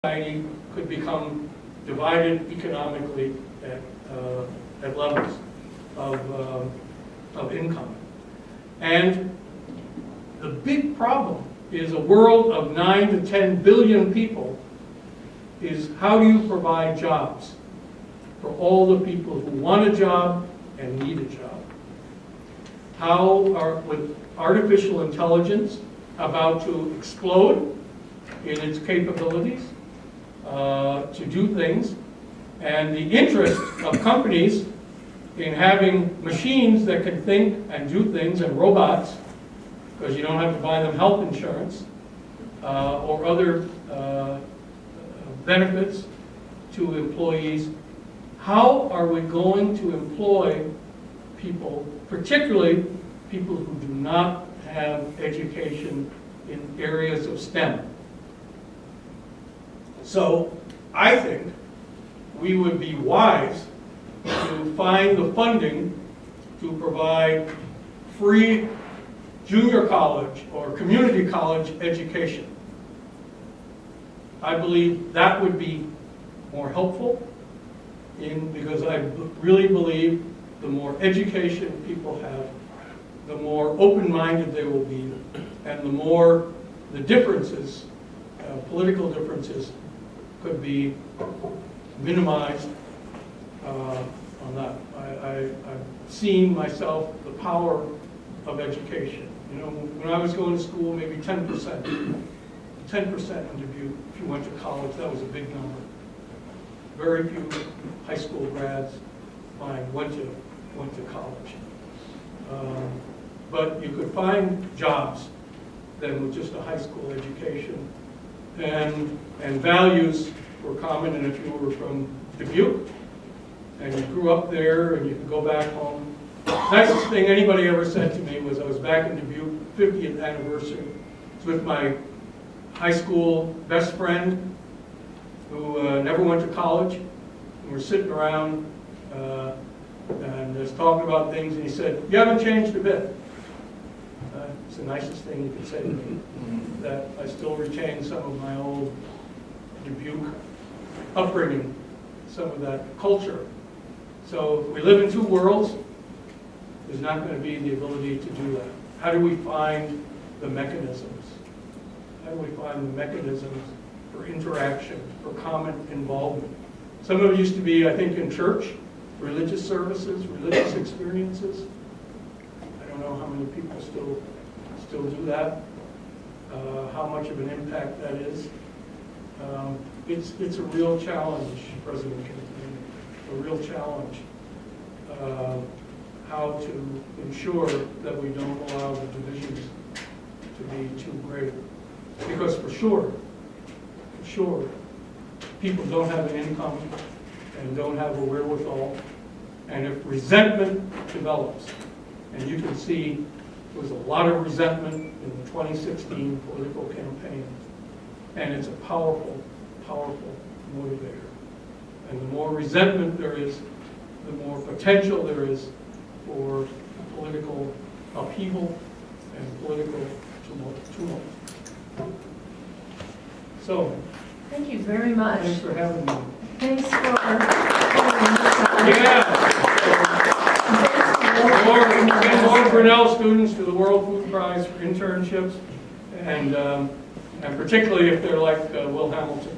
society could become divided economically at levels of income. And the big problem is a world of 9 to 10 billion people is how do you provide jobs for all the people who want a job and need a job? How are, with artificial intelligence about to explode in its capabilities to do things, and the interest of companies in having machines that can think and do things, and robots, because you don't have to buy them health insurance or other benefits to employees. How are we going to employ people, particularly people who do not have education in areas of STEM? So I think we would be wise to find the funding to provide free junior college or community college education. I believe that would be more helpful because I really believe the more education people have, the more open-minded they will be, and the more the differences, political differences, could be minimized on that. I've seen myself the power of education. You know, when I was going to school, maybe 10% in Dubuque, if you went to college, that was a big number. Very few high school grads went to college. But you could find jobs then with just a high school education. And values were common, and if you were from Dubuque and you grew up there and you could go back home. The nicest thing anybody ever said to me was I was back in Dubuque, 50th anniversary. It was with my high school best friend who never went to college. And we're sitting around and just talking about things, and he said, "You haven't changed a bit." It's the nicest thing you could say to me, that I still retain some of my old Dubuque upbringing, some of that culture. So if we live in two worlds, there's not going to be the ability to do that. How do we find the mechanisms? How do we find the mechanisms for interaction, for common involvement? Some of it used to be, I think, in church, religious services, religious experiences. I don't know how many people still do that, how much of an impact that is. It's a real challenge, President Quinn, a real challenge, how to ensure that we don't allow the divisions to be too great. Because for sure, people don't have an income and don't have a wherewithal. And if resentment develops, and you can see there was a lot of resentment in the 2016 political campaign, and it's a powerful, powerful motivator. And the more resentment there is, the more potential there is for political upheaval and political tumult. So, thank you very much. Thanks for having me. Thanks for holding this up. Yeah. More Grinnell students to the World Food Prize for internships, and particularly if they're like Will Hamilton.